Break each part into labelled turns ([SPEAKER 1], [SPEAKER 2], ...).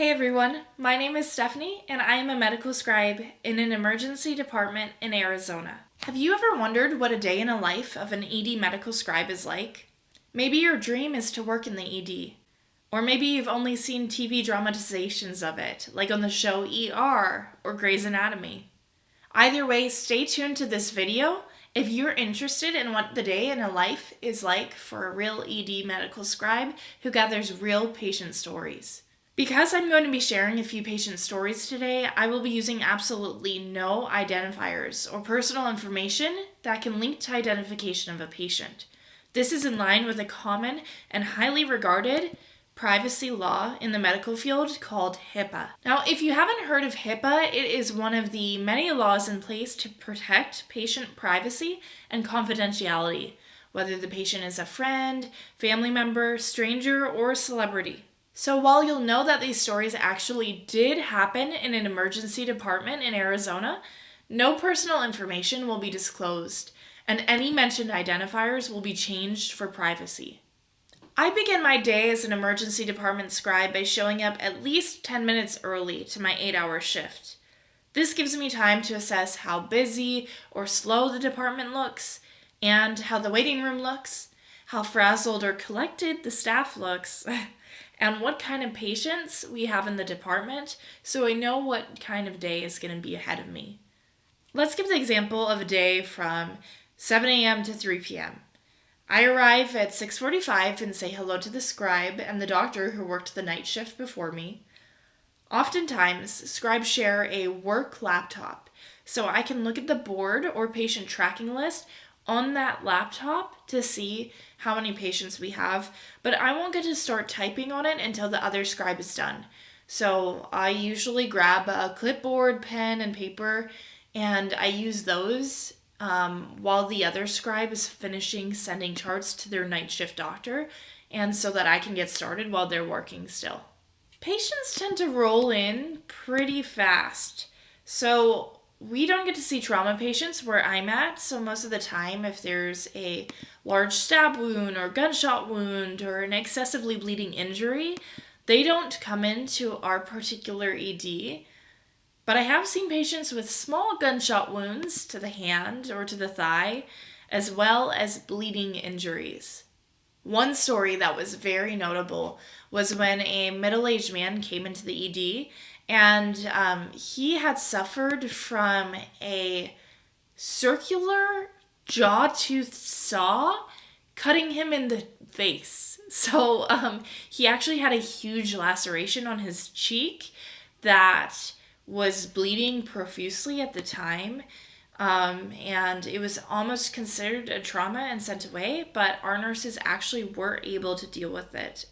[SPEAKER 1] Hey everyone, my name is Stephanie and I am a medical scribe in an emergency department in Arizona. Have you ever wondered what a day in the life of an ED medical scribe is like? Maybe your dream is to work in the ED. Or maybe you've only seen TV dramatizations of it, like on the show ER or Grey's Anatomy. Either way, stay tuned to this video if you're interested in what the day in a life is like for a real ED medical scribe who gathers real patient stories. Because I'm going to be sharing a few patient stories today, I will be using absolutely no identifiers or personal information that can link to identification of a patient. This is in line with a common and highly regarded privacy law in the medical field called HIPPA. Now, if you haven't heard of HIPAA, it is one of the many laws in place to protect patient privacy and confidentiality, whether the patient is a friend, family member, stranger, or celebrity. So while you'll know that these stories actually did happen in an emergency department in Arizona, no personal information will be disclosed, and any mentioned identifiers will be changed for privacy. I begin my day as an emergency department scribe by showing up at least 10 minutes early to my 8-hour shift. This gives me time to assess how busy or slow the department looks, and how the waiting room looks, how frazzled or collected the staff looks, and what kind of patients we have in the department, so I know what kind of day is going to be ahead of me. Let's give the example of a day from 7 a.m. to 3 p.m. I arrive at 6:45 and say hello to the scribe and the doctor who worked the night shift before me. Oftentimes, scribes share a work laptop, so I can look at the board or patient tracking list on that laptop to see how many patients we have, but I won't get to start typing on it until the other scribe is done. So I usually grab a clipboard, pen, and paper, and I use those while the other scribe is finishing sending charts to their night shift doctor, and so that I can get started while they're working still. Patients tend to roll in pretty fast, so we don't get to see trauma patients where I'm at, so most of the time if there's a large stab wound or gunshot wound or an excessively bleeding injury, they don't come into our particular ED. But I have seen patients with small gunshot wounds to the hand or to the thigh, as well as bleeding injuries. One story that was very notable was when a middle-aged man came into the ED and he had suffered from a circular jaw-toothed saw cutting him in the face. So he actually had a huge laceration on his cheek that was bleeding profusely at the time. And it was almost considered a trauma and sent away, but our nurses actually were able to deal with it.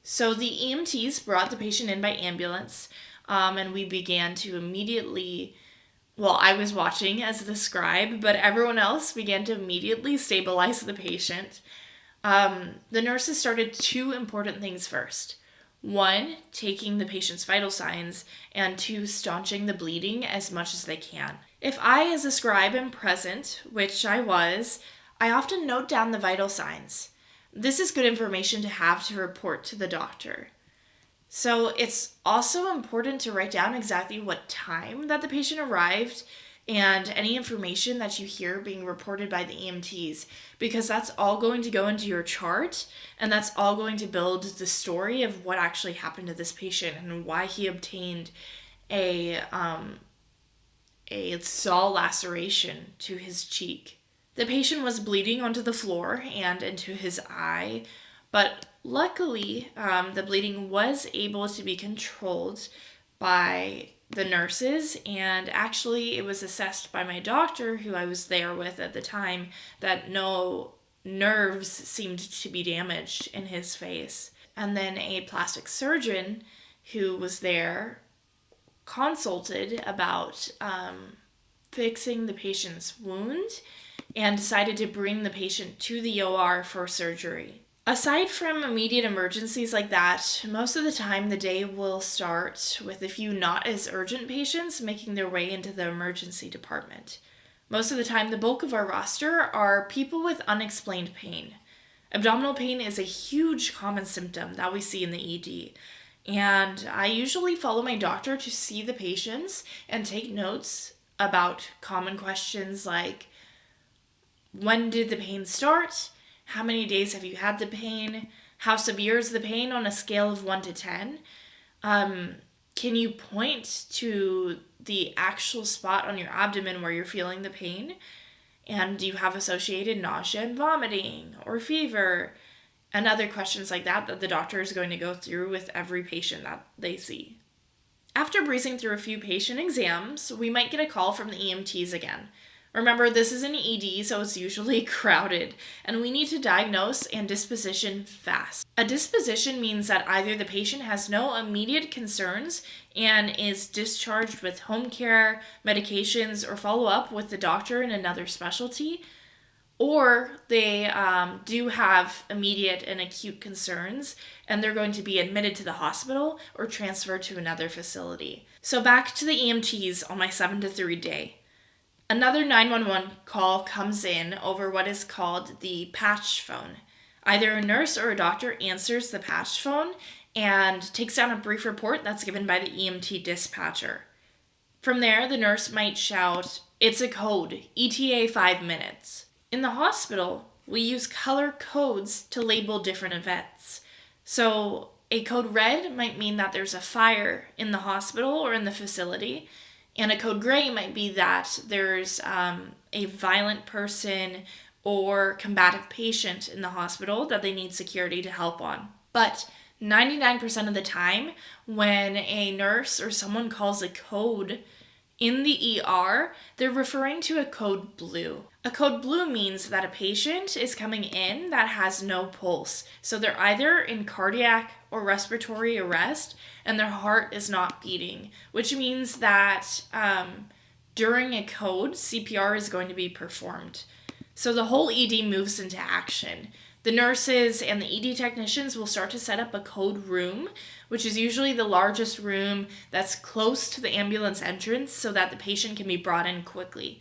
[SPEAKER 1] So the EMTs brought the patient in by ambulance, and we began to immediately, well, I was watching as the scribe, but everyone else began to immediately stabilize the patient. The nurses started two important things first. One, taking the patient's vital signs, and two, staunching the bleeding as much as they can. If I, as a scribe, am present, which I was, I often note down the vital signs. This is good information to have to report to the doctor. So it's also important to write down exactly what time that the patient arrived and any information that you hear being reported by the EMTs, because that's all going to go into your chart, and that's all going to build the story of what actually happened to this patient and why he obtained a saw laceration to his cheek. The patient was bleeding onto the floor and into his eye, but luckily the bleeding was able to be controlled by the nurses, and actually it was assessed by my doctor, who I was there with at the time, that no nerves seemed to be damaged in his face. And then a plastic surgeon who was there consulted about fixing the patient's wound and decided to bring the patient to the OR for surgery. Aside from immediate emergencies like that, most of the time the day will start with a few not as urgent patients making their way into the emergency department. Most of the time, the bulk of our roster are people with unexplained pain. Abdominal pain is a huge common symptom that we see in the ED. And I usually follow my doctor to see the patients and take notes about common questions like, when did the pain start? How many days have you had the pain? How severe is the pain on a scale of 1 to 10? Can you point to the actual spot on your abdomen where you're feeling the pain? And do you have associated nausea and vomiting or fever? And other questions like that the doctor is going to go through with every patient that they see. After breezing through a few patient exams, we might get a call from the EMTs again. Remember, this is an ED, so it's usually crowded, and we need to diagnose and disposition fast. A disposition means that either the patient has no immediate concerns and is discharged with home care, medications, or follow-up with the doctor in another specialty, or they do have immediate and acute concerns, and they're going to be admitted to the hospital or transferred to another facility. So back to the EMTs on my 7 to 3 day. Another 911 call comes in over what is called the patch phone. Either a nurse or a doctor answers the patch phone and takes down a brief report that's given by the EMT dispatcher. From there, the nurse might shout, "It's a code, ETA 5 minutes." In the hospital, we use color codes to label different events. So a code red might mean that there's a fire in the hospital or in the facility, and a code gray might be that there's a violent person or combative patient in the hospital that they need security to help on. But 99% of the time, when a nurse or someone calls a code in the ER, they're referring to a code blue. A code blue means that a patient is coming in that has no pulse. So they're either in cardiac or respiratory arrest and their heart is not beating, which means that during a code, CPR is going to be performed. So the whole ED moves into action. The nurses and the ED technicians will start to set up a code room, which is usually the largest room that's close to the ambulance entrance so that the patient can be brought in quickly.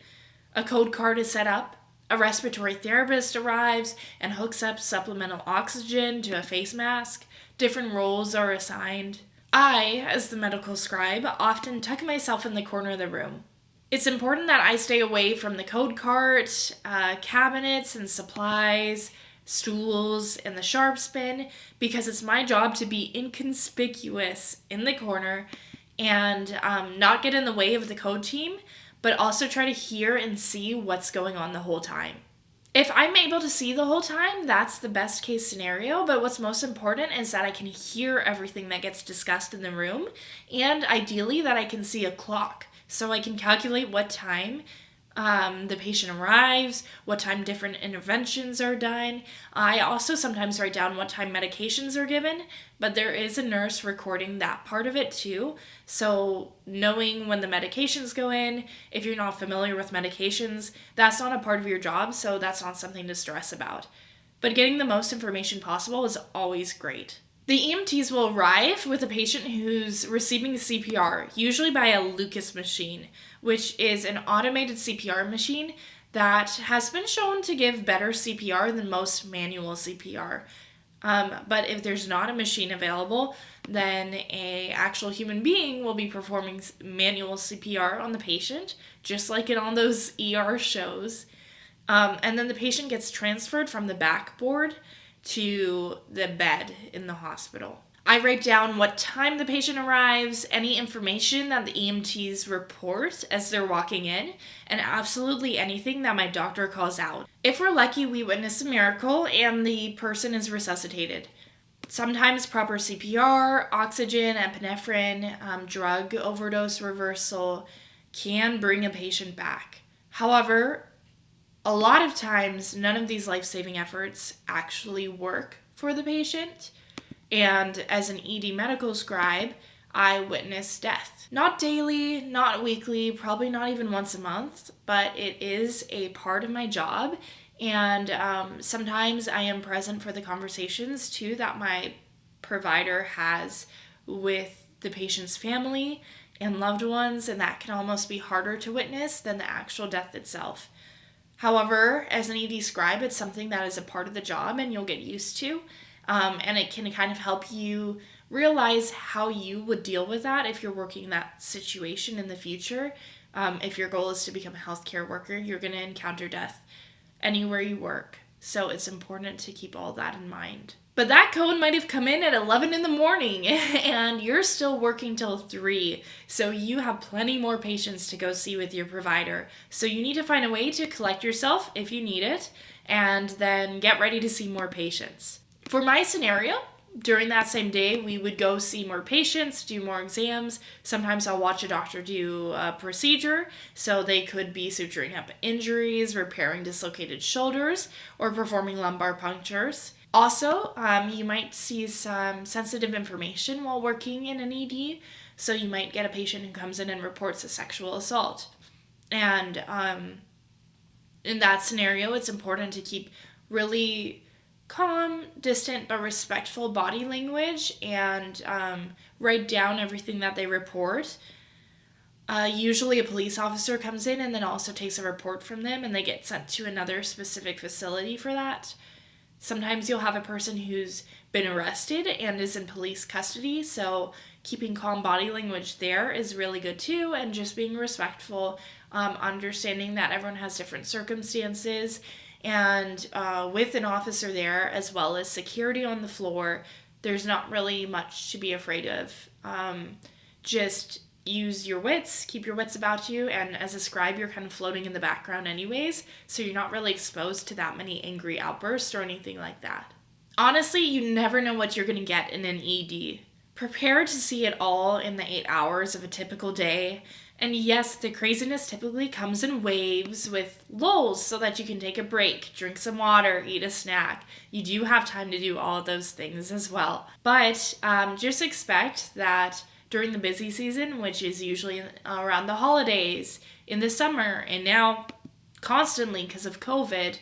[SPEAKER 1] A code card is set up, a respiratory therapist arrives and hooks up supplemental oxygen to a face mask. Different roles are assigned. I, as the medical scribe, often tuck myself in the corner of the room. It's important that I stay away from the code cart, cabinets and supplies, stools, and the sharp spin, because it's my job to be inconspicuous in the corner and not get in the way of the code team, but also try to hear and see what's going on the whole time. If I'm able to see the whole time, that's the best case scenario, but what's most important is that I can hear everything that gets discussed in the room, and ideally that I can see a clock, so I can calculate what time the patient arrives, what time different interventions are done. I also sometimes write down what time medications are given, but there is a nurse recording that part of it too. So knowing when the medications go in, if you're not familiar with medications, that's not a part of your job, so that's not something to stress about. But getting the most information possible is always great. The EMTs will arrive with a patient who's receiving CPR, usually by a Lucas machine, which is an automated CPR machine that has been shown to give better CPR than most manual CPR. But if there's not a machine available, then an actual human being will be performing manual CPR on the patient, just like in all those ER shows. And then the patient gets transferred from the backboard to the bed in the hospital. I write down what time the patient arrives, any information that the EMTs report as they're walking in, and absolutely anything that my doctor calls out. If we're lucky, we witness a miracle and the person is resuscitated. Sometimes proper CPR, oxygen, epinephrine, drug overdose reversal can bring a patient back. However, a lot of times, none of these life-saving efforts actually work for the patient. And as an ED medical scribe, I witness death. Not daily, not weekly, probably not even once a month, but it is a part of my job. And sometimes I am present for the conversations too that my provider has with the patient's family and loved ones, and that can almost be harder to witness than the actual death itself. However, as an ED scribe, it's something that is a part of the job and you'll get used to, and it can kind of help you realize how you would deal with that if you're working that situation in the future. If your goal is to become a healthcare worker, you're going to encounter death anywhere you work. So it's important to keep all that in mind. But that code might have come in at 11 in the morning and you're still working till 3. So you have plenty more patients to go see with your provider. So you need to find a way to collect yourself if you need it and then get ready to see more patients. For my scenario, during that same day, we would go see more patients, do more exams. Sometimes I'll watch a doctor do a procedure. So they could be suturing up injuries, repairing dislocated shoulders, or performing lumbar punctures. Also, you might see some sensitive information while working in an ED. So you might get a patient who comes in and reports a sexual assault. And in that scenario, it's important to keep really calm, distant, but respectful body language and write down everything that they report. Usually a police officer comes in and then also takes a report from them and they get sent to another specific facility for that. Sometimes you'll have a person who's been arrested and is in police custody, so keeping calm body language there is really good too, and just being respectful, understanding that everyone has different circumstances, and with an officer there as well as security on the floor, there's not really much to be afraid of. Just use your wits, keep your wits about you, and as a scribe, you're kind of floating in the background anyways, so you're not really exposed to that many angry outbursts or anything like that. Honestly, you never know what you're going to get in an ED. Prepare to see it all in the 8 hours of a typical day. And yes, the craziness typically comes in waves with lulls so that you can take a break, drink some water, eat a snack. You do have time to do all of those things as well. But just expect that during the busy season, which is usually around the holidays, in the summer, and now constantly because of COVID,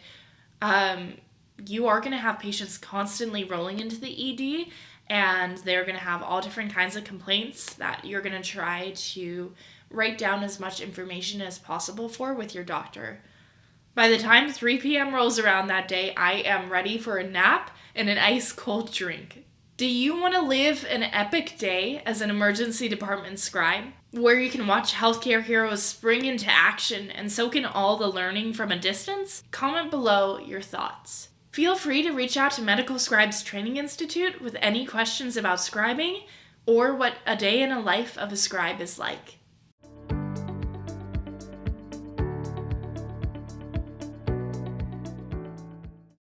[SPEAKER 1] you are going to have patients constantly rolling into the ED, and they're going to have all different kinds of complaints that you're going to try to write down as much information as possible for with your doctor. By the time 3 p.m. rolls around that day, I am ready for a nap and an ice cold drink. Do you want to live an epic day as an emergency department scribe, where you can watch healthcare heroes spring into action and soak in all the learning from a distance? Comment below your thoughts. Feel free to reach out to Medical Scribes Training Institute with any questions about scribing or what a day in a life of a scribe is like.